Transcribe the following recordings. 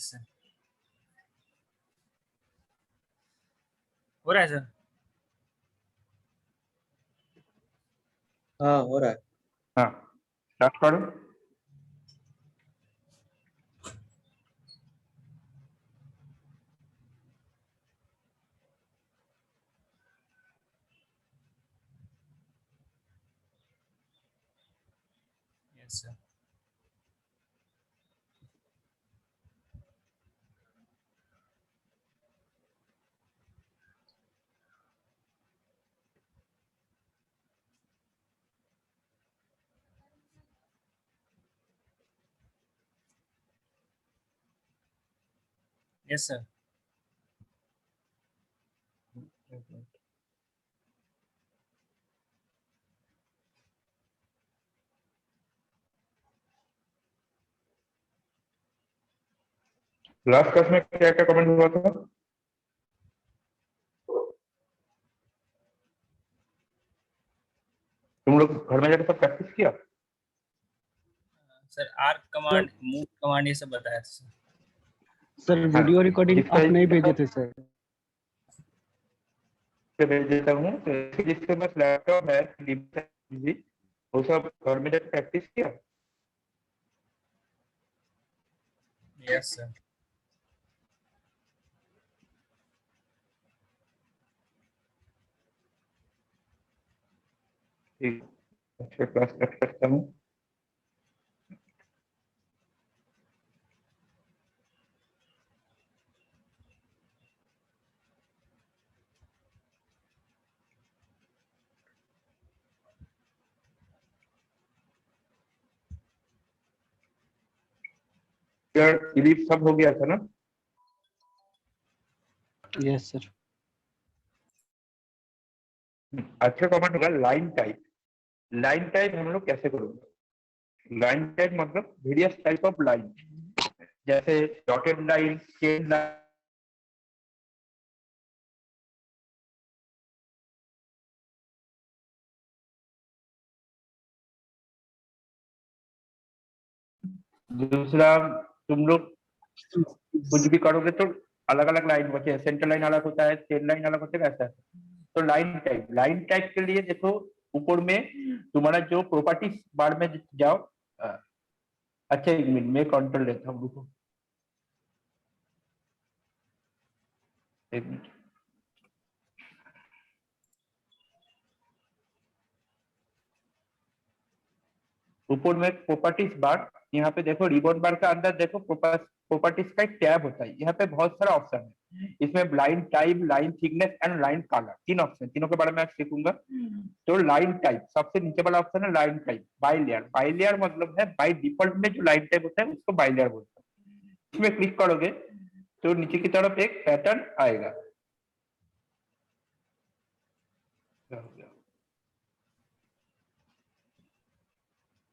Yes sir. हो रहा है सर। हाँ हो रहा है। हाँ स्टार्ट करो। Yes sir. Yes sir. Last class में क्या क्या कमेंट हुआ था? तुम लोग घर में जाकर सब प्रैक्टिस किया? Sir arc command, move command, ये सब बताया था सर। सर वीडियो रिकॉर्डिंग जिसका आप नहीं इच्छा भेजे थे सर। से भेज देता हूँ। तो जिसके पास लैपटॉप है जी, वो सब घर में जाकर प्रैक्टिस किया। Yes sir. ठीक, अच्छा क्लास कट करता हूँ। यार डिलीट सब हो गया था ना? Yes sir. अच्छा कमेंट होगा लाइन टाइप। लाइन टाइप हम लोग कैसे करोगे? लाइन टाइप मतलब वेरियस टाइप ऑफ लाइन, जैसे डॉटेड लाइन, चेन लाइन। दूसरा, तुम लोग कुछ भी करोगे तो अलग अलग लाइन होती है, सेंटर लाइन अलग होता है, चेन लाइन अलग होता है, ऐसा है। तो लाइन टाइप के लिए देखो ऊपर में तुम्हारा जो प्रॉपर्टीज बार में जाओ। अच्छा एक मिनट में कंट्रोल लेता हूँ, रुको एक मिनट। ऊपर में प्रॉपर्टीज बार, यहाँ पे देखो रिबन बार का अंदर देखो प्रॉपर्टीज का एक टैब होता है। यहाँ पे बहुत सारा ऑप्शन है। इसमें line type, line thickness and line colour, तीन ऑप्शन, तीनों के बारे में आज सीखूंगा। तो लाइन टाइप सबसे नीचे वाला ऑप्शन है line type by layer. By layer मतलब है बाई डिफॉल्ट में जो लाइन टाइप होता है उसको बाई लेयर बोलते हैं। इसमें क्लिक करोगे तो नीचे की तरफ एक पैटर्न आएगा।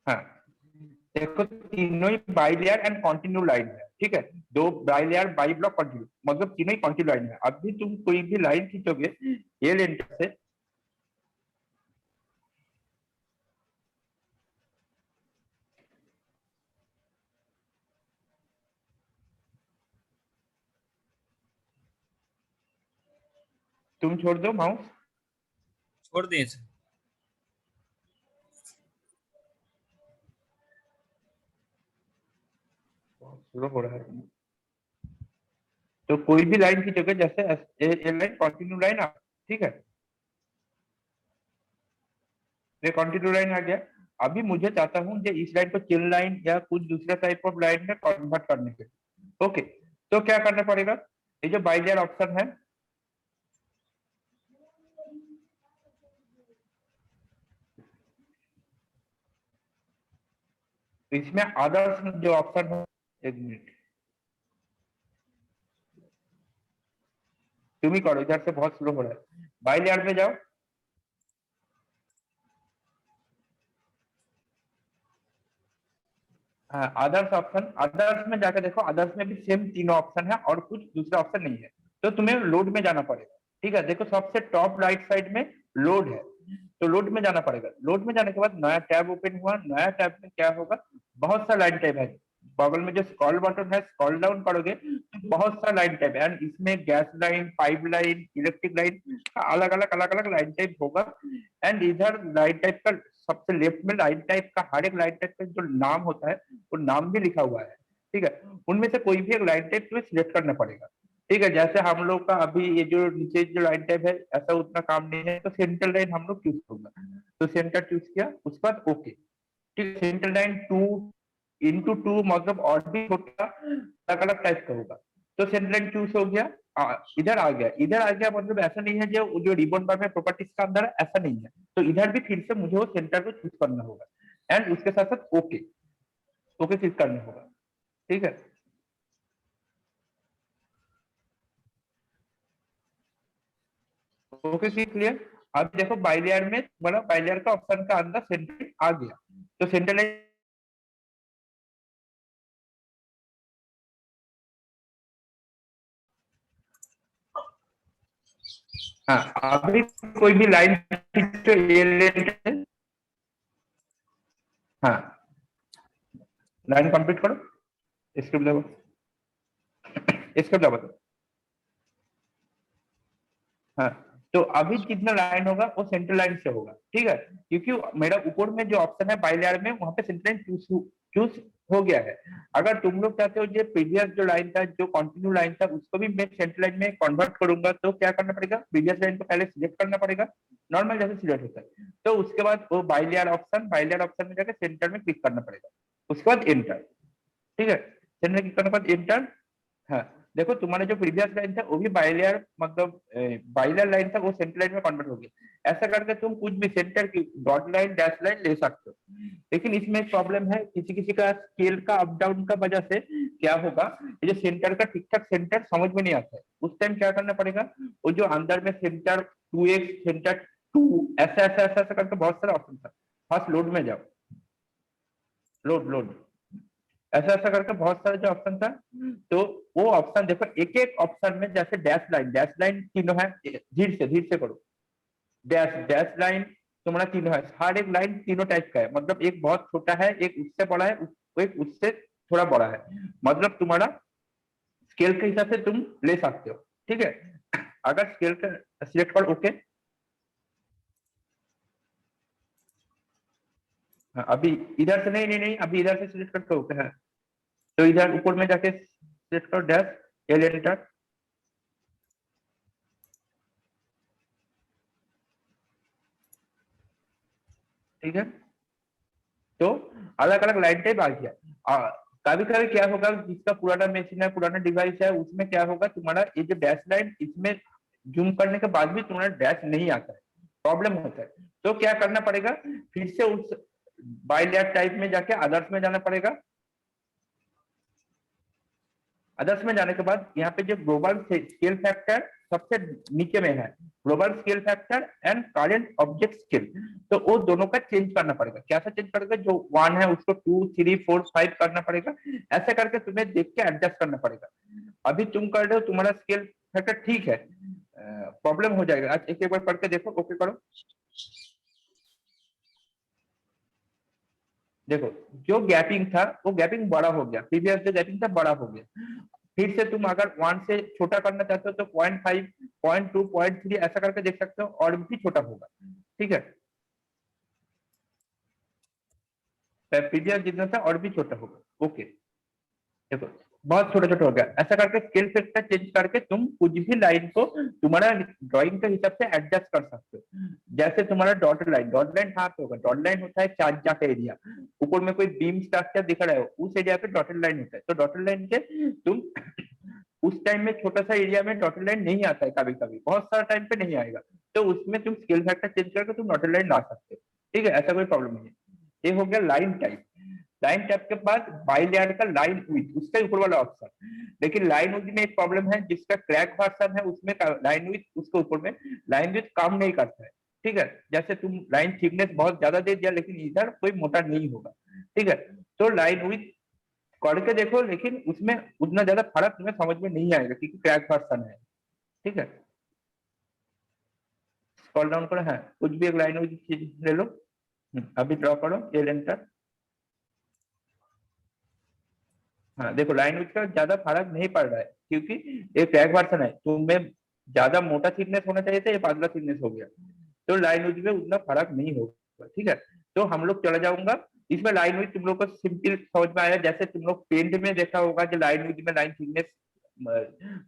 हाँ देखो तीनों ही by layer and continue line है, ठीक है। दो by layer, by block, continue, मतलब तीनों ही कंटिन्यू लाइन है। अभी तुम कोई भी लाइन खींचोगे ये लेंटर से, तुम छोड़ दो माउस, छोड़ दिए सर। स्लो हो रहा है। तो कोई भी लाइन खींचोगे, जैसे ये लाइन कंटिन्यू लाइन, ठीक है, ये कंटिन्यू लाइन आ गया। अभी मुझे चाहता हूँ कि इस लाइन को चेन लाइन या कुछ दूसरे टाइप ऑफ लाइन में कन्वर्ट करने के, ओके। तो क्या करना पड़ेगा, ये जो बाई लेयर ऑप्शन है, इसमें अदर्स जो ऑप्शन है, एक मिनट तुम ही करो, इधर से बहुत स्लो हो रहा है। बाई लेयर में जाओ, हाँ अदर्स ऑप्शन, अदर्स में जाकर देखो, अदर्स में भी सेम तीनों ऑप्शन है और कुछ दूसरा ऑप्शन नहीं है। तो तुम्हें लोड में जाना पड़ेगा, ठीक है। देखो सबसे टॉप राइट साइड में लोड है, तो लोड में जाना पड़ेगा। लोड में जाने के बाद नया टैब ओपन हुआ। नया टैब में क्या होगा, बहुत सा लाइन टैब है, बगल में जो स्क्रॉल बटन है स्क्रॉल डाउन करोगे तो बहुत सारा लाइन टाइप है एंड इसमें gas line, pipe line, electric line का अलग अलग लाइन टाइप होगा। एंड इधर लाइन टाइप का सबसे लेफ्ट में लाइन टाइप का हर एक लाइन टाइप का जो नाम होता है वो नाम भी लिखा हुआ है। ठीक है, उनमें से कोई भी एक लाइन टाइप तुम्हें सिलेक्ट करना पड़ेगा। ठीक है, जैसे हम लोग का अभी ये जो नीचे जो लाइन टाइप है ऐसा उतना काम नहीं है, तो सेंट्रल लाइन हम लोग चूज करूंगा, तो सेंटर चूज किया, उसके बाद ओके। ठीक है, सेंट्रल लाइन 2x2 मतलब और भी छोटा अलग अलग टाइप का होगा। तो सेंट्रल लाइन चूज हो गया। इधर आ गया, इधर आ गया मतलब ऐसा नहीं है जो जो रिबन बार में प्रॉपर्टीज का अंदर है ऐसा नहीं है, तो इधर भी फिर से मुझे वो सेंटर को चूज करना होगा एंड उसके साथ साथ ओके ओके क्लिक करना होगा। ठीक है, ओके क्लिक क्लियर। अब देखो बाइलेयर में मतलब बाइलेयर का ऑप्शन का अंदर सेंटर आ गया, तो सेंटर लाइन हाँ अभी कोई भी लाइन खींचो ये लेंथ है। हाँ लाइन कंप्लीट करो, स्क्रिप्ट दबो, स्क्रिप्ट दबो। हाँ, तो अभी जितना लाइन होगा वो सेंट्रल लाइन से होगा। ठीक है, क्योंकि मेरा ऊपर में जो ऑप्शन है बाइलेयर में वहां पे सेंट्रल लाइन चूज हो गया है। अगर तुम लोग चाहते हो जो प्रीवियस जो लाइन था जो कंटिन्यू लाइन था उसको भी मैं सेंट्रल लाइन में कन्वर्ट करूंगा, तो क्या करना पड़ेगा, प्रीवियस लाइन को पहले सिलेक्ट करना पड़ेगा, नॉर्मल जैसे सिलेक्ट होता है, तो उसके बाद वो बाइलेयर ऑप्शन में जाकर सेंटर में क्लिक करना पड़ेगा, उसके बाद एंटर। ठीक है, सेंटर क्लिक करने के बाद एंटर। हाँ देखो तुम्हारा जो प्रीवियस लाइन था वो भी बाइलेयर मतलब बाइलेयर लाइन था वो सेंटर लाइन में कन्वर्ट हो गया। ऐसा करके तुम कुछ भी सेंटर की डॉट लाइन डैश लाइन ले सकते हो, लेकिन इसमें एक प्रॉब्लम है, किसी किसी का स्केल का अप डाउन का वजह से क्या होगा, ये जो सेंटर का ठीक ठाक सेंटर समझ में नहीं आता है, उस टाइम क्या करना पड़ेगा, वो जो अंदर में सेंटर 2x सेंटर 2 ऐसा ऐसा ऐसा ऐसा करके बहुत सारा ऑप्शन था। फर्स्ट लोड में जाओ, लोड लोड ऐसा ऐसा करके बहुत सारे जो ऑप्शन था, तो वो ऑप्शन देखो एक एक ऑप्शन में जैसे डैश लाइन तीनों है, धीरे से करो, डैश लाइन तुम्हारा तीनों है, हर एक लाइन तीनों टाइप का है, मतलब एक बहुत छोटा है, एक उससे बड़ा है, एक उससे थोड़ा बड़ा है, मतलब तुम्हारा स्केल के हिसाब से तुम ले सकते हो। ठीक है, अगर स्केल का सिलेक्ट करो ओके। हाँ, अभी इधर से नहीं नहीं नहीं अभी इधर से सिलेक्ट करके ओके है, तो इधर ऊपर में जाके सिलेक्ट करो डैश एल एंटर। ठीक है, तो अलग अलग लाइन टाइप आ गया। कभी कभी क्या होगा, जिसका पुराना मशीन है पुराना डिवाइस है उसमें क्या होगा, तुम्हारा ये जो डैश लाइन इसमें जूम करने के बाद भी तुम्हारा डैश नहीं आता है, प्रॉब्लम होता है, तो क्या करना पड़ेगा, फिर से उस बाइलेयर टाइप में जाके अदर्स में जाना पड़ेगा। अदर्स में जाने के बाद यहाँ पे जो ग्लोबल स्केल फैक्टर सबसे नीचे में है, global scale factor and current object scale, तो वो दोनों का चेंज करना पड़ेगा। कैसा चेंज करेगा, जो 1 है उसको 2 3 4 5 करना पड़ेगा, ऐसे करके तुम्हें देख के एडजस्ट करना पड़ेगा। अभी तुम कर रहे हो तुम्हारा स्केल फैक्टर ठीक है, प्रॉब्लम हो जाएगा, आज एक बार पढ़ के देखो, ओके करो। देखो जो गैपिंग था वो गैपिंग बड़ा हो गया, प्रीवियस जो गैपिंग था बड़ा हो गया, फिर से तुम अगर 1 से छोटा करना चाहते हो तो 0.5 0.2 0.3 ऐसा करके देख सकते हो, और भी छोटा होगा। ठीक है, प्रीवियस जितना था और भी छोटा होगा। ओके, देखो बहुत छोटा छोटा हो गया, ऐसा करके स्केल फैक्टर चेंज करके तुम कुछ भी लाइन को तुम्हारा ड्राइंग के हिसाब से एडजस्ट कर सकते हो। जैसे तुम्हारा डॉट लाइन कहाँ पे होगा, डॉट लाइन होता है चार का एरिया, ऊपर में कोई बीम स्ट्रक्चर दिख रहा है उस एरिया पे डॉटेड लाइन होता है, तो डॉटेड लाइन के तुम उस टाइम में छोटा सा एरिया में डॉटेड लाइन नहीं आता है, कभी कभी बहुत सारा टाइम पे नहीं आएगा, तो उसमें तुम स्केल फैक्टर चेंज करके तुम डॉटेड लाइन ला सकते हो। ठीक है, ऐसा कोई प्रॉब्लम नहीं है। ये हो गया लाइन टाइप। लाइन टैब के बाद बाइलेयर का लाइन विड्थ उसका ऊपर वाला ऑप्शन, लेकिन लाइन विड्थ में एक प्रॉब्लम है, जिसका क्रैक वर्जन है उसमें लाइन विड्थ उसके ऊपर में लाइन विड्थ काम नहीं करता है। ठीक है, जैसे तुम लाइन थिकनेस बहुत ज्यादा दे दिया लेकिन इधर कोई मोटा नहीं होगा। ठीक है, तो लाइन विड्थ करके देखो, लेकिन उसमें उतना ज्यादा फर्क तुम्हें समझ में नहीं आएगा क्योंकि क्रैक वर्जन है। ठीक है, स्क्रॉल डाउन करो, है कुछ भी एक लाइन विड्थ चीज ले लो। अभी ड्रॉ करो ये एंटर। हाँ देखो लाइन विड्थ का ज्यादा फर्क नहीं पड़ रहा है क्योंकि ये क्रैक वर्जन है, तुम्हें ज्यादा मोटा थिकनेस होना चाहिए था, ये पतला थिकनेस हो गया, तो लाइन विड्थ में उतना फर्क नहीं होगा। ठीक है, तो हम लोग चला जाऊंगा इसमें। लाइन विड्थ तुम लोग को सिंपल समझ में आया, जैसे तुम लोग पेंट में देखा होगा कि लाइन विड्थ में लाइन थिकनेस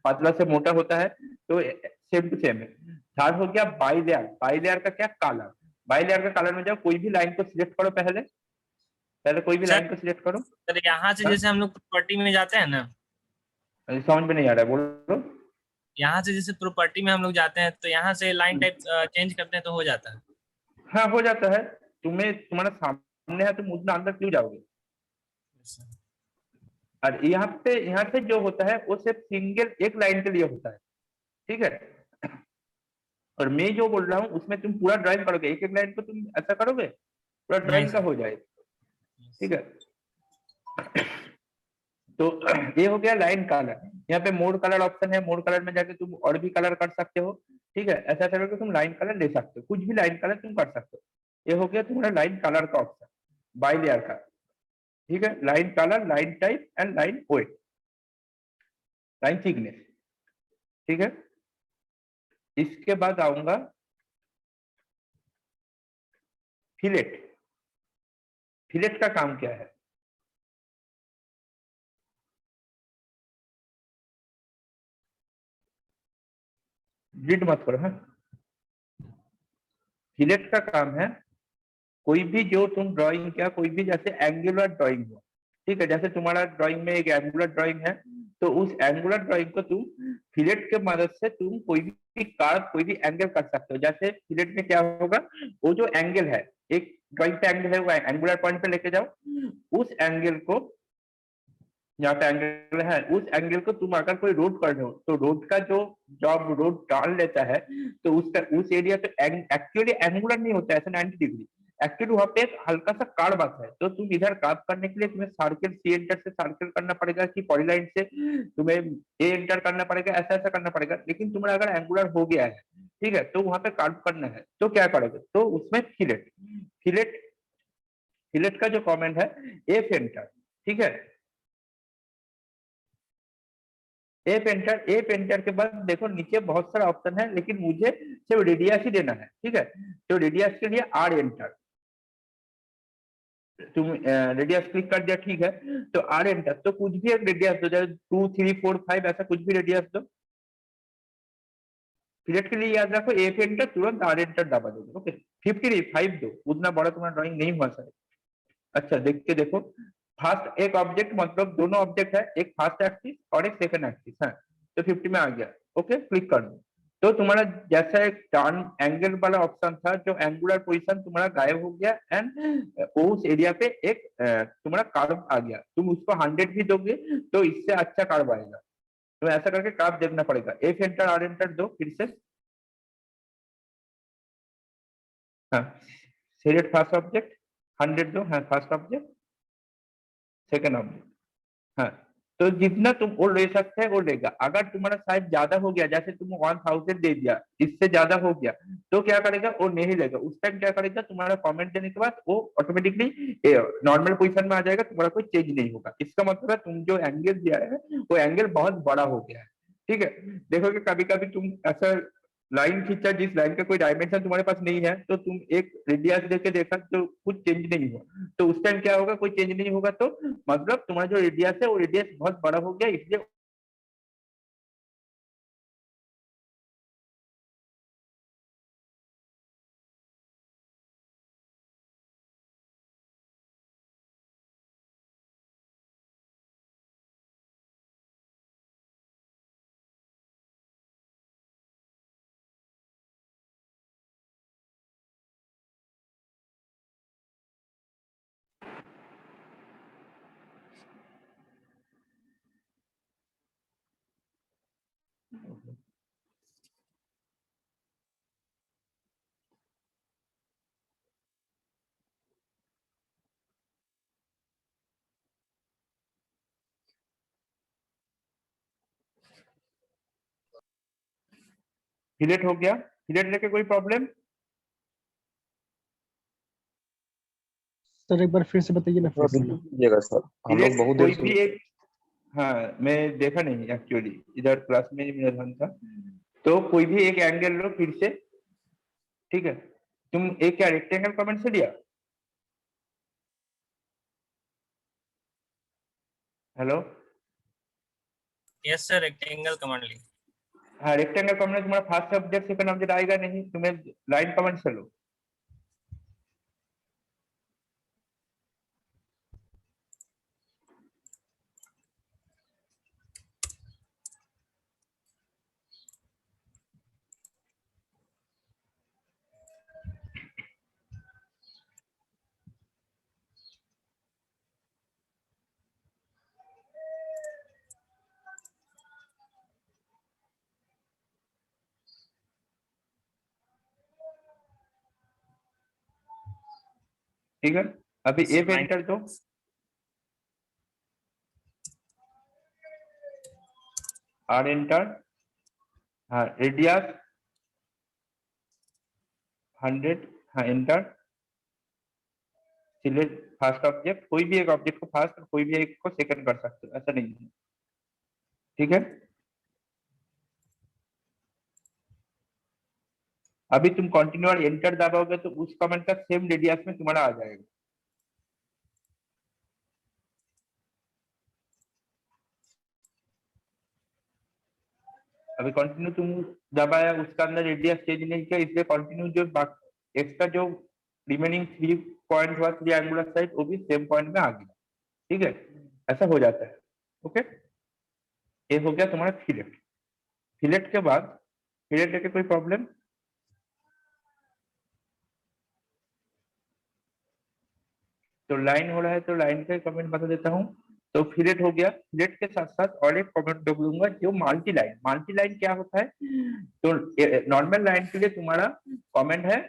पतला से मोटा होता है, तो सेम टू सेम है। थर्ड हो गया बाई लेयर। बाई लेयर का क्या, कलर। बाई लेयर का कलर में जाओ, कोई भी लाइन को सिलेक्ट करो, पहले पहले कोई भी सर लाइन को सिलेक्ट करो। सर यहाँ से हाँ? जैसे हम लोग प्रॉपर्टी में जाते हैं ना, समझ में नहीं आ रहा है, बोलो। यहाँ से जैसे प्रॉपर्टी में हम लोग जाते हैं तो यहाँ से लाइन टाइप चेंज करते हैं तो हो जाता है। हाँ हो जाता है, तुम्हें तुम्हारा सामने है, तुम उतना अंदर क्यों जाओगे। और यहाँ से जो होता है वो सिर्फ सिंगल एक लाइन के लिए होता है। ठीक है, और मैं जो बोल रहा हूँ उसमें तुम पूरा ड्राइंग करोगे, एक एक लाइन को तुम ऐसा करोगे, पूरा नहीं ड्राइंग का सर। हो जाएगा। ठीक है, तो ये हो गया लाइन कलर। यहाँ पे मोड कलर ऑप्शन है, मोड कलर में जाके तुम और भी कलर कर सकते हो। ठीक है, ऐसा करके तुम लाइन कलर ले सकते हो, कुछ भी लाइन कलर तुम कर सकते हो। ये हो गया तुम्हारा लाइन कलर का ऑप्शन, बाई लेयर का। ठीक है, line colour, line type and line weight, line thickness. ठीक है, इसके बाद आऊंगा फिलेट। फिलेट का काम क्या है। रीड मत करो। हाँ, फिलेट का काम है, कोई भी जो तुम ड्राइंग किया, कोई भी जैसे एंगुलर ड्राइंग हो, ठीक है, जैसे तुम्हारा ड्राइंग में एक एंगुलर ड्राइंग है, तो उस एंगुलर ड्राइंग को तुम फिलेट के मदद से तुम कोई भी कार्व, कोई भी एंगल कर सकते हो। जैसे फिलेट में क्या होगा, वो जो एंगल है, एक ड्राइंग पे एंगल है, वो एंगुलर पॉइंट पे लेके जाओ, उस एंगल को, यहाँ पे एंगल है, उस एंगल को तुम अगर कोई रोड कर रहे हो, तो रोड का जो जब रोड डाल लेता है, तो उसका उस एरिया पे एक्चुअली एंगुलर नहीं होता है ऐसा 90 डिग्री, एक्चुअली वहां पे एक हल्का सा कर्व आता है। तो तुम इधर कर्व करने के लिए तुम्हें सर्किल, सी एंटर से सर्किल करना पड़ेगा, कि पॉलीलाइन से तुम्हें ए एंटर करना पड़ेगा, ऐसा ऐसा करना पड़ेगा। लेकिन तुम्हारा अगर एंगुलर हो गया है, ठीक है, तो वहां पे कर्व करना है, तो क्या करोगे, तो उसमें फिलेट। फिलेट फिलेट का जो कमेंट है, एफ एंटर। ठीक है, एफ एंटर के बाद देखो नीचे बहुत सारा ऑप्शन है, लेकिन मुझे सिर्फ रेडियस ही देना है। ठीक है, तो रेडियस के लिए आर एंटर, तुम रेडियस क्लिक कर दिया, ठीक है, तो आर एंटर, तो कुछ भी एक रेडियस दो, जैसे 2 3 4 5 ऐसा कुछ भी रेडियस दो। फिलेट के लिए याद रखो, एफ एंटर तुरंत आर एंटर दबा दोगे। ओके, 50 नहीं 5 दो, उतना बड़ा तुम्हारा ड्राइंग नहीं हुआ सर। अच्छा देख के देखो, फास्ट एक ऑब्जेक्ट, मतलब दोनों ऑब्जेक्ट है, एक फास्ट एक्सिस और एक सेकंड एक्सिस है, तो 50 में आ गया। ओके, क्लिक कर दो, तो तुम्हारा जैसा एक टर्न एंगल वाला ऑप्शन था, जो एंगुलर पोजीशन तुम्हारा गायब हो गया, एंड उस एरिया पे एक तुम्हारा कर्व आ गया। तुम उसको 100 भी दोगे तो इससे अच्छा कर्व आएगा। तो ऐसा करके कर्व देखना पड़ेगा। एफ एंटर आर एंटर दो फिर से। हाँ, सिलेक्ट फर्स्ट ऑब्जेक्ट, 100 दो। हाँ, फर्स्ट ऑब्जेक्ट, सेकंड ऑब्जेक्ट। हाँ, तो जितना तुम वो ले सकते हैं वो लेगा। अगर तुम्हारा साइज ज्यादा हो गया, जैसे तुम 1000 दे दिया, इससे ज्यादा हो गया, तो क्या करेगा, वो नहीं लेगा। उस टाइम क्या करेगा, तुम्हारा कमेंट देने के बाद वो ऑटोमेटिकली नॉर्मल पोजीशन में आ जाएगा, तुम्हारा कोई चेंज नहीं होगा। इसका मतलब है तुम जो एंगल दिया है, वो एंगल बहुत बड़ा हो गया है। ठीक है, देखोगे कभी कभी तुम ऐसा लाइन खींचा, जिस लाइन का कोई डायमेंशन तुम्हारे पास नहीं है, तो तुम एक रेडियस देके देखा तो कुछ चेंज नहीं हुआ, तो उस टाइम क्या होगा, कोई चेंज नहीं होगा, तो मतलब तुम्हारा जो रेडियस है वो रेडियस बहुत बड़ा हो गया, इसलिए फिलेट हो गया। फिलेट लेके कोई प्रॉब्लम। सर एक बार फिर से बताइए ना, थोड़ा फिर से। रिपीट कीजिएगा सर, हम लोग फिलेट बहुत देर कोई से। भी एक हाँ मैं देखा नहीं एक्चुअली, इधर क्लास में ही मेरा ध्यान था। तो कोई भी एक एंगल लो फिर से, ठीक है। तुम एक क्या रेक्टेंगल कमेंट से लिया? Hello. Yes sir, rectangle command ली। हाँ रेक्टेंगल कमेंट में तुम्हारा फर्स्ट ऑब्जेक्ट सेकंड ऑब्जेक्ट आएगा नहीं, तुम्हें लाइन कमेंट से लो। ठीक है, अभी ए सर पे लाइन। एंटर दो। R enter. हाँ रेडियस 100। हाँ एंटर। सिलेक्ट फर्स्ट ऑब्जेक्ट, कोई भी एक ऑब्जेक्ट को फर्स्ट और कोई भी एक को सेकंड कर सकते हो, ऐसा नहीं है, ठीक है। अभी तुम कंटिन्यू और एंटर दबाओगे तो उस कमेंट का सेम रेडियस में तुम्हारा आ जाएगा। अभी कंटिन्यू तुम दबाया, उसका अंदर रेडियस चेंज नहीं किया, इसलिए कंटिन्यू जो एक्स्ट्रा जो रिमेनिंग 3 पॉइंट हुआ 3 एंगुलर साइड, वो भी सेम पॉइंट में आ गया, ठीक है। ऐसा हो जाता है, ओके। ये हो गया तुम्हारा फिलेट। फिलेट के बाद फिलेट लेके कोई प्रॉब्लम? तो लाइन हो रहा है तो लाइन का कमेंट बता देता हूँ। तो फिलेट हो गया, फिलेट के साथ साथ और एक कमेंट देख लूंगा जो मल्टी लाइन। मल्टी लाइन क्या होता है? तो नॉर्मल लाइन के लिए तुम्हारा कमेंट है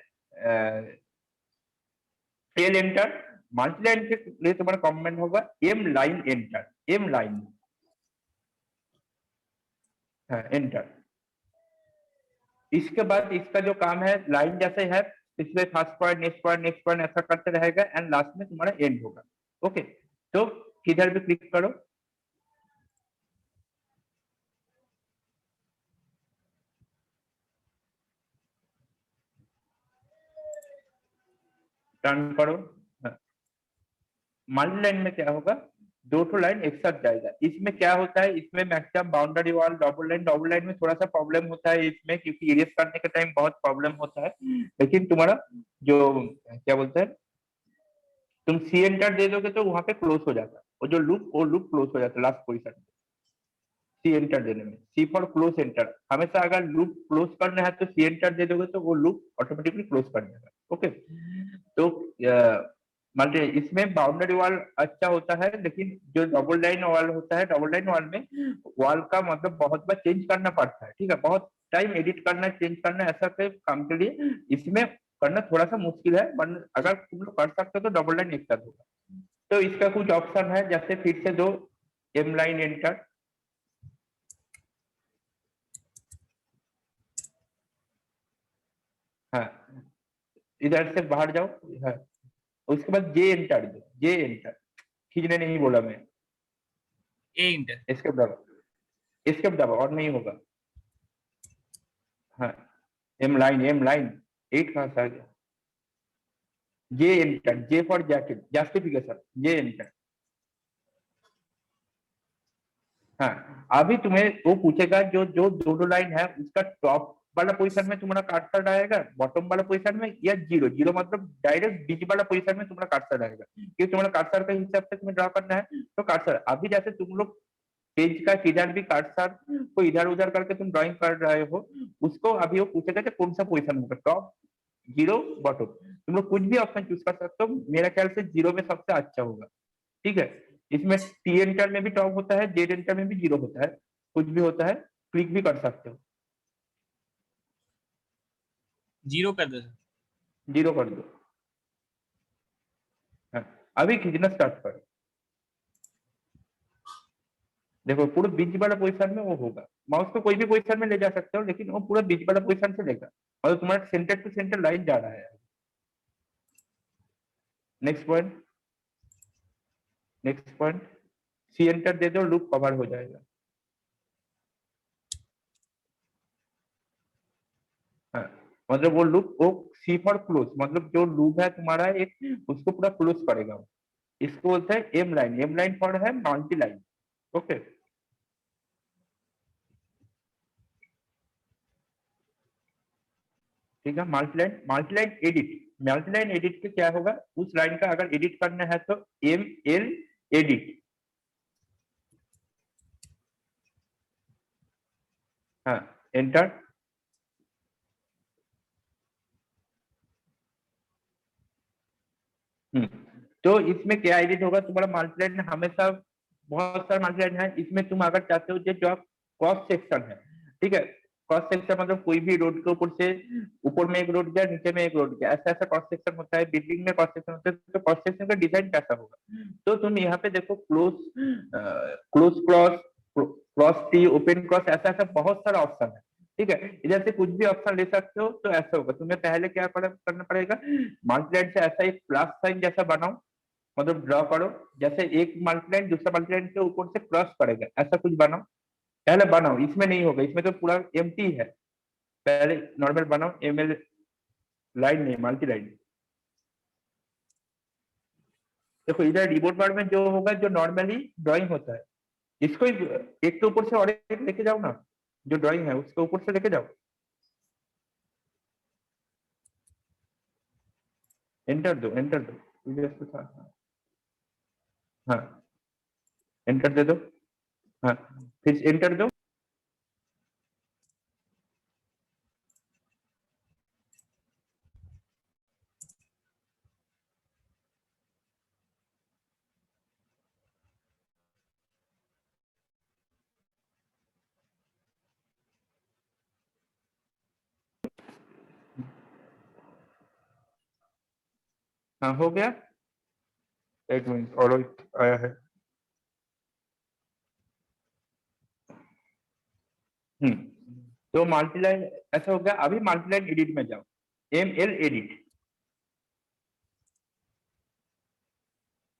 टेल एंटर। मल्टी लाइन के लिए तुम्हारा कमेंट होगा M line enter. M line, हाँ एंटर। इसके बाद इसका जो काम है लाइन जैसे है, इसमें first point next point next point ऐसा करते रहेगा एंड लास्ट में तुम्हारा एंड होगा, ओके। तो किधर भी क्लिक करो, टर्न करो। मल्टी लाइन में क्या होगा, दो ठो लाइन एक साथ जाएगा। इसमें क्या होता है, इसमें maximum boundary wall double line में थोड़ा सा प्रॉब्लम होता है इसमें, क्योंकि इरेज करने के टाइम बहुत प्रॉब्लम होता है। लेकिन तुम्हारा जो क्या बोलते हैं, तुम सी एंटर दे दोगे तो वहां पे क्लोज हो जाता है, और जो लूप वो लूप क्लोज हो जाता है लास्ट पोजिशन में सी एंटर देने में। सी फॉर क्लोज एंटर, हमेशा अगर लूप क्लोज करना है तो सी एंटर दे दोगे तो वो लूप ऑटोमेटिकली क्लोज कर देगा, ओके। तो मल्टी इसमें बाउंड्री वॉल अच्छा होता है, लेकिन जो डबल लाइन वॉल होता है, डबल लाइन वॉल में वॉल का मतलब बहुत बार चेंज करना पड़ता है, ठीक है। बहुत टाइम एडिट करना चेंज करना ऐसा के काम के लिए इसमें करना थोड़ा सा मुश्किल है, वरना अगर तुम लोग कर सकते हो तो डबल लाइन एक साथ होगा। तो इसका कुछ ऑप्शन है, जैसे फिर से दो एम लाइन एंटर। हाँ इधर से बाहर जाओ। हाँ उसके बाद जे एंटर दो, जे एंटर। खींचने नहीं बोला मैं, ए इंटर। एस्केप दबाओ, एस्केप दबाओ और नहीं होगा। हाँ एम लाइन, एम लाइन 8 कहाँ से आ गया? J enter, J for jacket, justification, J enter. हाँ अभी तुम्हें वो पूछेगा जो जो दोनों लाइन है उसका टॉप वाला पोजीशन में तुम्हारा कर्सर आएगा, बॉटम वाला पोजीशन में, या जीरो। जीरो मतलब डायरेक्ट बीच वाला पोजीशन में तुम्हारा कर्सर आएगा, क्योंकि तुम्हारा कर्सर के हिसाब से तुम्हें ड्रा करना है। तो कर्सर अभी जैसे तुम लोग पेज का किधर भी कर्सर को इधर उधर करके तुम ड्राइंग कर रहे हो, उसको अभी वो पूछेगा कि कौन सा पोजीशन होगा, टॉप, जीरो, बॉटम। तुम लोग कुछ भी ऑप्शन चूज कर सकते हो, मेरा ख्याल से जीरो में सबसे अच्छा होगा, ठीक है। इसमें टी एंटर में भी टॉप होता है, जेड एंटर में भी जीरो होता है, कुछ भी होता है, क्लिक भी कर सकते हो। जीरो कर दो सर। जीरो कर दो। हाँ अभी खींचना स्टार्ट करो, देखो पूरा बीच वाला पोजीशन में वो होगा। माउस को कोई भी पोजीशन में ले जा सकते हो, लेकिन वो पूरा बीच वाला पोजीशन से लेगा, और तुम्हारा सेंटर टू सेंटर लाइन जा रहा है। Next point, next point. C enter दे दो, लूप कवर हो जाएगा। हाँ, मतलब वो लूप, वो सी फॉर क्लोज, मतलब जो लूप है तुम्हारा एक, उसको पूरा क्लोज करेगा वो। इसको बोलते हैं M line. M line for है मल्टी लाइन। ओके, ठीक है। Multiline, multiline edit. Multiline edit के क्या होगा, उस लाइन का अगर एडिट करना है तो एम एल एडिट। हाँ, एंटर। तो इसमें क्या एडिट होगा तुम्हारा, मल्टीलाइन हमेशा, बहुत सारा मल्टीलाइन है इसमें। तुम अगर चाहते हो जो आप क्रॉस सेक्शन है, ठीक है, क्रॉस सेक्शन मतलब कोई भी रोड के ऊपर से, ऊपर में एक रोड गया, नीचे में एक रोड गया, ऐसा ऐसा क्रॉस सेक्शन होता है, बिल्डिंग में क्रॉस सेक्शन होता है। तो क्रॉस सेक्शन का डिजाइन कैसा होगा, तो तुम यहाँ पे देखो, close, close cross, cross T, open cross, ऐसा ऐसा बहुत सारा ऑप्शन है। ठीक है, इधर से कुछ भी ऑप्शन ले सकते हो। तो ऐसा होगा, तुम्हें पहले क्या करना पड़ेगा, मल्टीलाइन से ऐसा एक प्लस साइन जैसा बनाओ, मतलब ड्रॉ करो, जैसे एक मल्टीलाइन दूसरा मल्टीलाइन के ऊपर से क्रॉस करेगा, ऐसा कुछ बनाओ। पहले बनाओ, इसमें नहीं होगा, इसमें तो पूरा एम्प्टी है। पहले नॉर्मल बनाओ, एमएल लाइन नहीं, मल्टी लाइन। देखो इधर रीबोर्ड बार में जो होगा, जो नॉर्मली ड्राइंग होता है, इसको एक के ऊपर से और एक लेके जाओ ना, जो ड्राइंग है उसके ऊपर से लेके जाओ। एंटर दो, एंटर दो, प्रीवियस तो था। हाँ, एंटर दे दो। हाँ, फिर एंटर दो। हाँ, हो गया। एक मिनट और आया है। हम्म, तो मल्टीलाइन ऐसा हो गया। अभी मल्टीलाइन एडिट में जाओ, M L edit.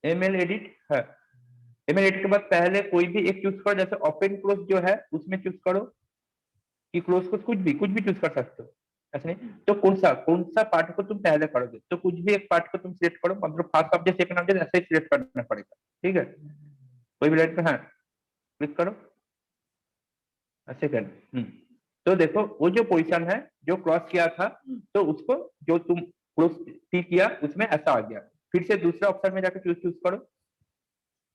M L edit है। एम एल एडिट के बाद पहले कोई भी एक चूज करो, जैसे ओपन क्लोज जो है उसमें चूज करो, कि क्लोज को कुछ भी चूज कर सकते हो, ऐसा नहीं। तो कौन सा पार्ट को तुम पहले करोगे, तो कुछ भी एक पार्ट को तुम सिलेक्ट करो, मतलब फर्स्ट ऑब्जेक्ट सेकंड ऑब्जेक्ट ऐसे ही सिलेक्ट करना पड़ेगा। ठीक है, कोई भी लाइन पे, हाँ, क्लिक करो, सेकंड। तो देखो वो जो पोजीशन है जो क्रॉस किया था, तो उसको जो तुम क्लोज किया उसमें ऐसा आ गया। फिर से दूसरे ऑप्शन में जाकर चूज करो,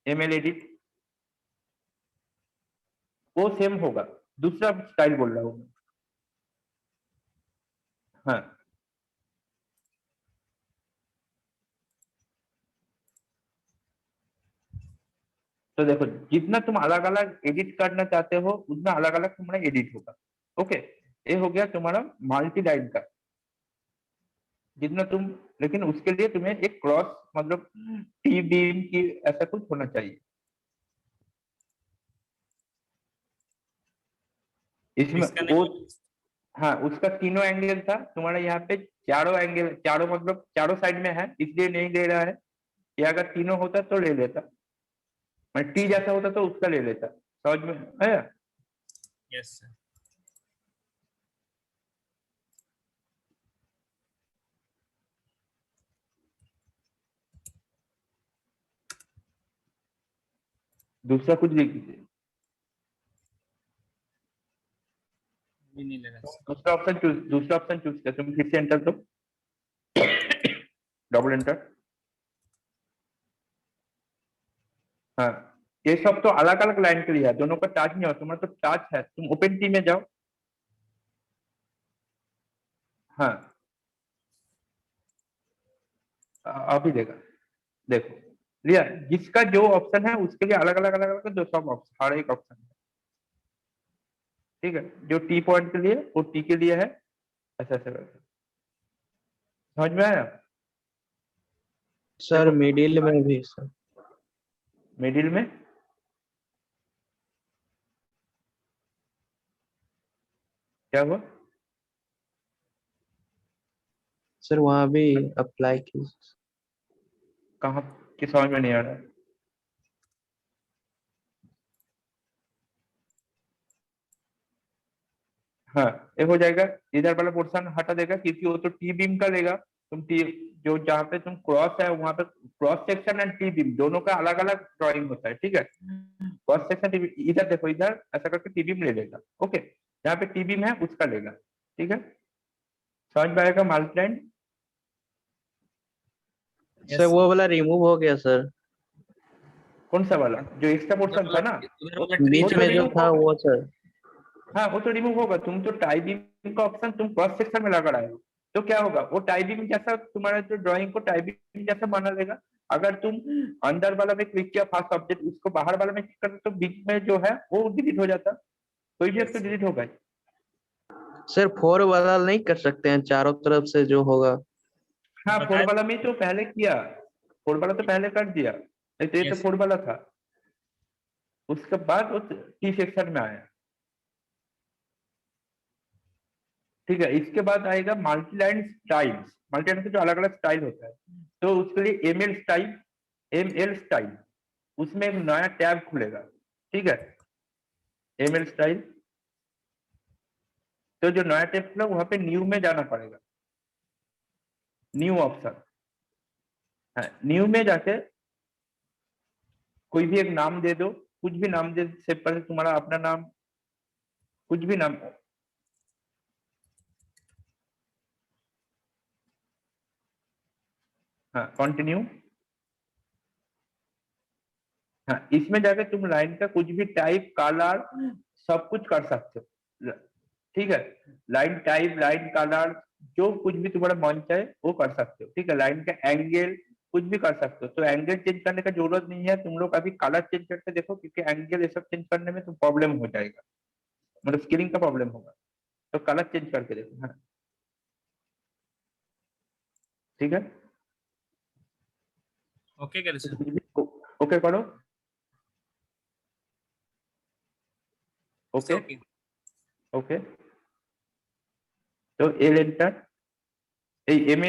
एमएल एडिट। वो सेम होगा, दूसरा स्टाइल बोल रहा हूँ मैं। हाँ, तो देखो जितना तुम अलग अलग एडिट करना चाहते हो उतना अलग अलग तुम्हारा एडिट होगा। ओके, ये हो गया तुम्हारा मल्टी लाइन का। जितना तुम, लेकिन उसके लिए तुम्हें एक क्रॉस, मतलब टी बीम की ऐसा कुछ होना चाहिए इसमें इसका वो। नहीं। हाँ, उसका तीनों एंगल था तुम्हारा, यहाँ पे चारों एंगल, चारों मतलब चारों साइड में है, इसलिए नहीं ले रहा है। या अगर तीनों होता तो ले लेता, मैं टी अच्छा। जैसा होता तो उसका ले लेता। समझ में है? Yes sir. दूसरा कुछ लिख दीजिए। भी नहीं ले रहा सर। दूसरा ऑप्शन चूज किया तुम, फिर से एंटर दो, डबल एंटर। हाँ, ये सब तो अलग अलग लाइन के लिए है, दोनों का टच नहीं हो, तुम्हारा तो टच है। तुम ओपन टी में जाओ। हाँ, अभी देगा, देखो लिया, जिसका जो ऑप्शन है उसके लिए अलग अलग अलग अलग दो सब ऑप्शन, हर एक ऑप्शन है। ठीक है, जो टी पॉइंट के लिए वो टी के लिए है, ऐसा ऐसा करके। समझ में आया? सर देखो मिडिल में भी सर। मिडिल में क्या हुआ? सर वहाँ भी अप्लाई कीजिए। कहाँ? कि समझ में नहीं आ रहा है। हाँ ये हो जाएगा। इधर वाला पोर्शन हटा देगा क्योंकि वो तो टी बीम का लेगा। तुम टी जो जहाँ पे तुम क्रॉस है वहां पे cross section and T beam दोनों का अलग अलग ड्राइंग होता है, ठीक है। क्रॉस सेक्शन इधर देखो, इधर ऐसा करके टी बीम ले लेगा, ओके। जहाँ पे टी बीम है उसका लेगा, ठीक है। समझ में आएगा माल्टीलाइन? Yes, sir sir. वो वाला रिमूव हो गया सर, कौन सा वाला जो एक्स्ट्रा उधर पोर्शन था ना? वाला ट्री वो बीच तो में जो रिमूव था होगा। वो सर। हाँ वो तो रिमूव होगा। तुम तो टाई बीम का ऑप्शन तुम क्रॉस सेक्शन में लगा रहे हो, तो क्या होगा वो टाई बीम जैसा तुम्हारा जो ड्राइंग को टाई बीम जैसा माना लेगा। अगर तुम अंदर वाला में क्लिक किया फर्स्ट ऑब्जेक्ट, उसको बाहर वाला में क्लिक करते तो बीच में जो है वो डिलीट हो जाता। कोई भी एक तो डिलीट होगा ही। सर 4 वाला नहीं कर सकते हैं, चारों तरफ से जो होगा? हाँ फोर बताया। वाला में तो पहले किया, फोर वाला तो पहले कर दिया, नहीं तो ये तो Yes. फोर वाला था। उसके बाद उस टी सेक्शन में आया, ठीक है। इसके बाद आएगा मल्टीलाइन स्टाइल्स। मल्टीलाइन के जो अलग अलग स्टाइल होता है, तो उसके लिए एमएल स्टाइल, एमएल स्टाइल, उसमें एक नया टैब खुलेगा, ठीक है। एमएल स्टाइल, तो जो नया टैब खुला वहां पे न्यू में जाना पड़ेगा, न्यू ऑप्शन है। न्यू में जाके कोई भी एक नाम दे दो, कुछ भी नाम दे, से पहले तुम्हारा अपना नाम, कुछ भी नाम। हाँ कंटिन्यू। हाँ इसमें जाके तुम लाइन का कुछ भी टाइप, कलर, सब कुछ कर सकते हो, ठीक है। लाइन टाइप, लाइन कलर, जो कुछ भी तुम्हारा मन चाहे वो कर सकते हो, ठीक है। लाइन का एंगल कुछ भी कर सकते हो। तो एंगल चेंज करने का जरूरत नहीं है, तुम लोग अभी कलर चेंज करके देखो, क्योंकि एंगल ये सब चेंज करने में तो प्रॉब्लम हो जाएगा, मतलब स्केलिंग का प्रॉब्लम होगा। तो कलर चेंज करके देखो, हाँ ठीक है। ओके करे तो सर। कुछ भी ओके करो, ओके ओके। ओके। तो L enter, M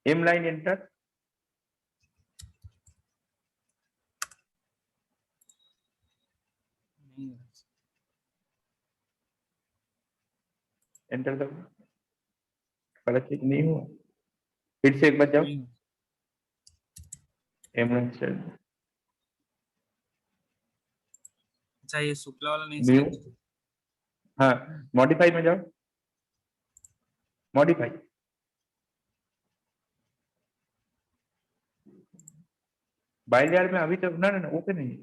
M line enter, enter दो। कलर चेंज नहीं हुआ, फिर से एक बार जाओ, एम लाइन स्टाइल, अच्छा ये शुक्ला वाला नहीं व्यू, सिलेक्ट। हाँ मॉडिफाई में जाओ, मॉडिफाई, बाई लेयर में अभी तक ना ना ओके नहीं,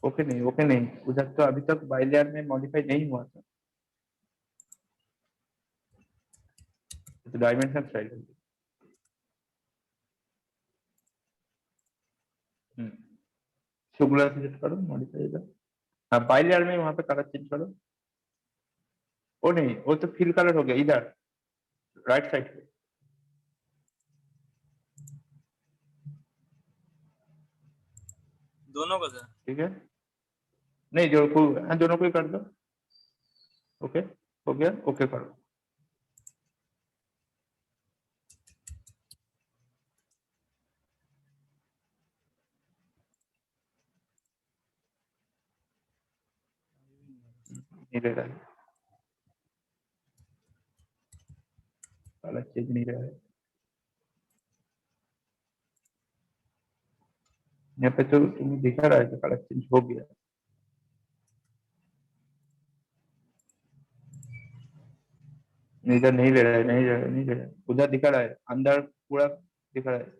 ओके नहीं, ओके नहीं, उधर तो अभी तक बाई लेयर में मॉडिफाई नहीं हुआ था। तो डायमेंशन स्टाइल शुक्ला सेलेक्ट करो, मॉडिफाई इधर। हाँ बाई लेयर में वहां पे कलर चेंज करो। वो नहीं, वो तो फिल कलर हो गया इधर राइट साइड पे, दोनों को सर। ठीक है। नहीं जो को, हाँ दोनों को ही कर दो, ओके हो गया, ओके करो। नहीं ले रहा है, कलर चेंज नहीं रहा है। यहाँ पे तो तुम्हें दिखा रहा है कि कलर चेंज हो गया। इधर नहीं ले रहा है, नहीं ले रहा है, नहीं ले रहा है, उधर दिखा रहा है, अंदर पूरा दिखा रहा है।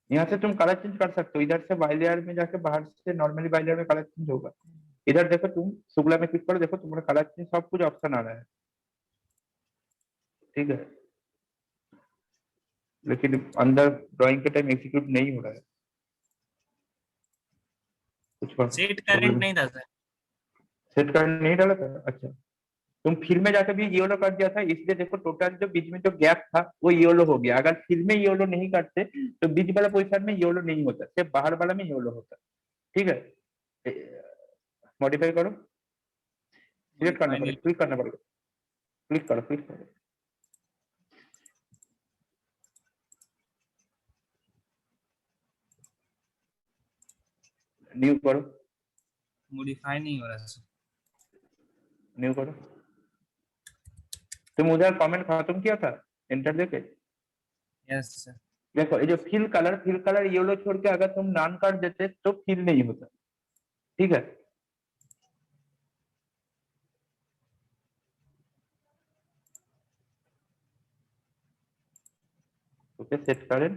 यहाँ से तुम कलर चेंज कर सकते हो, इधर से बाई लेयर में जाके बाहर से नॉर्मली बाई लेयर में कलर चेंज होगा। इधर देखो, तुम शुक्ला में क्लिक करो, देखो तुम्हारा कलर चेंज सब कुछ ऑप्शन आ रहा है, ठीक है। लेकिन अंदर ड्राइंग के टाइम एग्जीक्यूट नहीं हो रहा है, कुछ सीट करंट प्रॉब्लम। नहीं था सर। सेट कर नहीं डाला था, अच्छा। तुम फिल में जाकर भी येलो कर दिया था, इसलिए देखो टोटल जो बीच में जो गैप था वो येलो हो गया। अगर फिल में येलो नहीं करते तो बीच वाला पोजिशन में येलो नहीं होता, सिर्फ बाहर वाला में येलो होता, ठीक है। मॉडिफाई करो, सिलेक्ट करना मॉडिफाई नहीं। पड़ेगा, क्लिक करना पड़ेगा, क्लिक करो, क्लिक करो। न्यू करो, मॉडिफाई नहीं हो रहा सर। न्यू करो। तुम उधर कमेंट खत्म किया था एंटर देके? Yes sir. देखो ये जो फिल कलर येलो छोड़ के अगर तुम नॉन कर देते तो फिल नहीं होता, ठीक है। ओके सेट करें।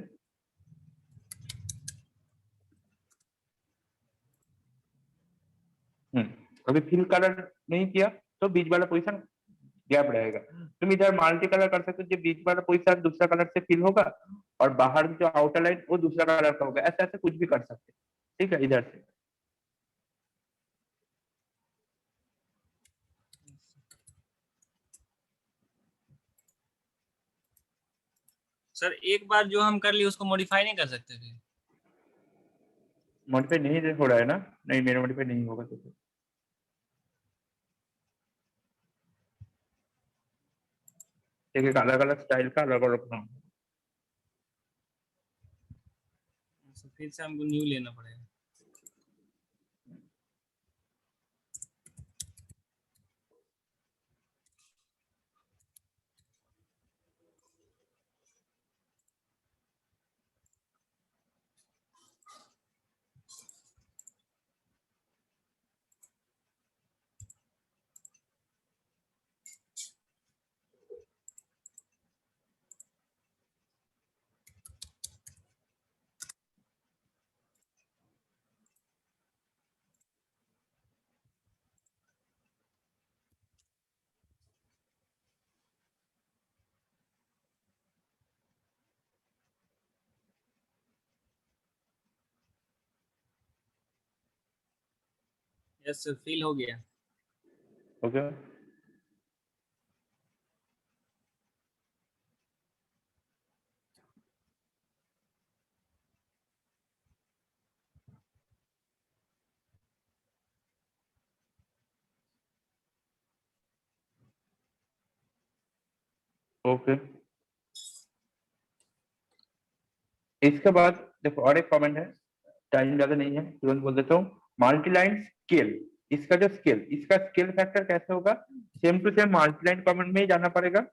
अभी फिल कलर नहीं किया तो बीच वाला पोजीशन गैप रहेगा। तुम इधर मल्टी कलर कर सकते हो, जो बीच वाला पोजीशन दूसरा कलर से फिल होगा और बाहर जो आउटर लाइन वो दूसरा कलर का होगा, ऐसे ऐसे कुछ भी कर सकते हैं, ठीक है। इधर से सर एक बार जो हम कर लिए उसको मॉडिफाई नहीं कर सकते थे? मॉडिफाई नहीं हो रहा है ना? नहीं मेरा मॉडिफाई नहीं होगा तो एक एक अलग अलग स्टाइल का अलग अलग नाम। फिर से हमको न्यू लेना पड़ेगा। यस सर फिल हो गया। Okay okay. इसके बाद देखो और एक कमेंट है, टाइम ज्यादा नहीं है तुरंत बोल देता हूँ। मल्टीलाइन स्केल, इसका जो स्केल, इसका स्केल फैक्टर कैसे होगा? Same to same multiline comment में ही जाना पड़ेगा।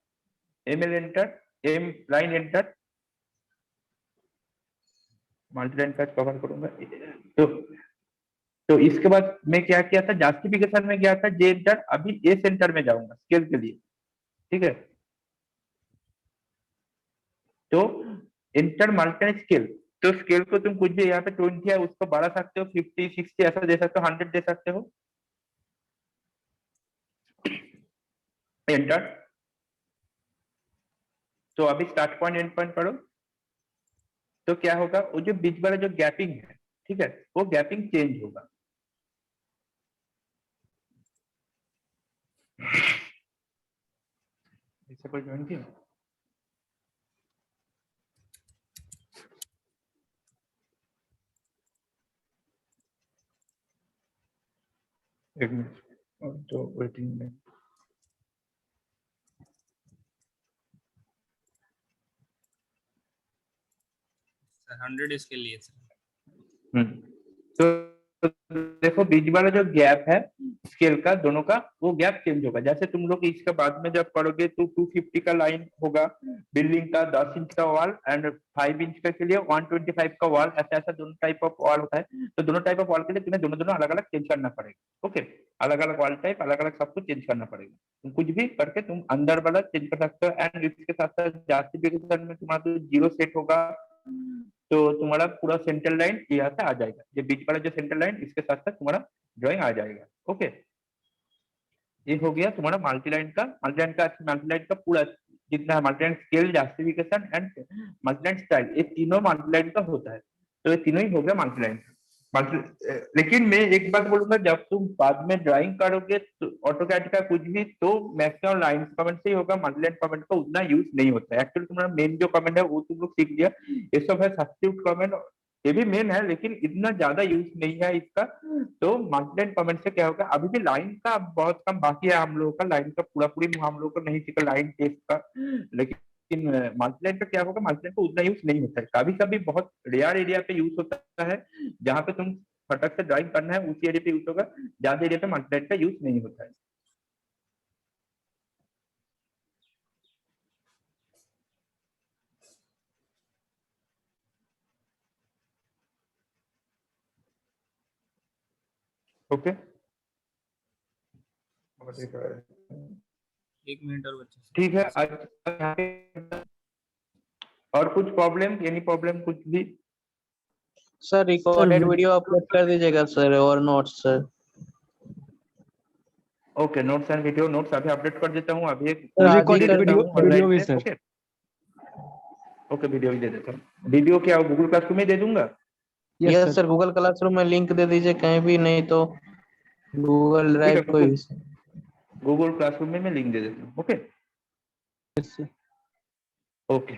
M L enter, M line enter, multiline का कवर करूंगा। तो इसके बाद मैं क्या किया था, जस्टिफिकेशन में गया था जे एंटर, अभी ए सेंटर में जाऊंगा स्केल के लिए, ठीक है। तो इंटर मल्टीलाइन स्केल, तो स्केल को तुम कुछ भी यहाँ पे 20 है उसको बढ़ा सकते हो, 50 60 ऐसा दे सकते हो, 100 दे सकते हो। एंटर। तो अभी स्टार्ट पॉइंट एंड पॉइंट पढ़ो, तो क्या होगा, वो जो बीच वाला जो गैपिंग है, ठीक है, वो गैपिंग चेंज होगा। इससे कोई ज्वाइन किया? एक मिनट और तो वेटिंग में। सर 100 इसके लिए सर। तो देखो बीच वाला जो गैप है स्केल का, दोनों का वो गैप चेंज होगा। जैसे तुम लोग इसके बाद में जब पढ़ोगे तो 250 का लाइन होगा बिल्डिंग का, 10 इंच का वॉल एंड 5 इंच के लिए 125 का वॉल, ऐसा ऐसा दोनों टाइप ऑफ वॉल होता है। तो दोनों टाइप ऑफ वॉल के लिए तुम्हें दोनों दोनों अलग अलग चेंज करना पड़ेगा। ओके, अलग अलग वॉल टाइप, अलग अलग सब कुछ चेंज करना पड़ेगा। तुम कुछ भी करके तुम अंदर वाला चेंज कर सकते हो। एंड इसके साथ साथ जस्टिफिकेशन में तुम्हारा तो 0 सेट होगा, तो तुम्हारा पूरा सेंटर लाइन यहाँ से आ जाएगा। ये बीच वाला जो सेंटर लाइन, इसके साथ साथ तुम्हारा ड्राइंग आ जाएगा। ओके, ये हो गया तुम्हारा मल्टीलाइन का। मल्टीलाइन का पूरा जितना multiline scale, justification and multiline style, ये तीनों मल्टीलाइन का होता है। तो ये तीनों ही हो गया मल्टीलाइन। लेकिन मैं एक बात बोलूंगा, जब तुम बाद में ड्राइंग करोगे तो ऑटोकैड का कुछ भी, तो मैक्सिमम लाइन कमेंट से ही होगा, मल्टीलाइन कमेंट का उतना यूज नहीं होता है। एक्चुअली तुम्हारा मेन जो कमेंट है वो तुम लोग सीख लिया, ये सब है सब्स्टिट्यूट कमेंट, ये भी मेन है लेकिन इतना ज्यादा यूज नहीं है इसका। तो मल्टीलाइन कमेंट से क्या होगा, अभी भी लाइन का बहुत कम बाकी है हम लोगों का, लाइन का पूरा पूरी हम लोगों को नहीं सीखा लाइन टेस्ट का। लेकिन मल्टीलाइन का क्या होगा, मल्टीलाइन का उतना यूज नहीं होता है, कभी कभी बहुत रेयर एरिया पे यूज होता है जहाँ पे तुम फटक से ड्राइंग करना है उसी एरिया पे यूज होगा, ज्यादा एरिया पे मल्टीप्लाइड का यूज नहीं होता है। ओके 1 मिनट और बच्चे। ठीक है। आज यहाँ पे और कुछ प्रॉब्लम, एनी प्रॉब्लम कुछ भी? सर रिकॉर्डेड वीडियो अपलोड कर दीजिएगा सर, और notes sir. Okay notes and video, notes अभी अपडेट कर देता हूँ, अभी एक रिकॉर्डेड दे देता वीडियो हूँ ऑनलाइन भी पे। सर। ओके ओके वीडियो भी दे देता हूँ। वीडियो क्या गूगल क्लासरूम में दे दूंगा? यस सर, गूगल क्लासरूम में लिंक दे दीजिए कहीं भी, नहीं तो गूगल ठीक है, ड्राइव कोई भी। गूगल क्लासरूम में मैं लिंक दे देता हूँ। Okay okay.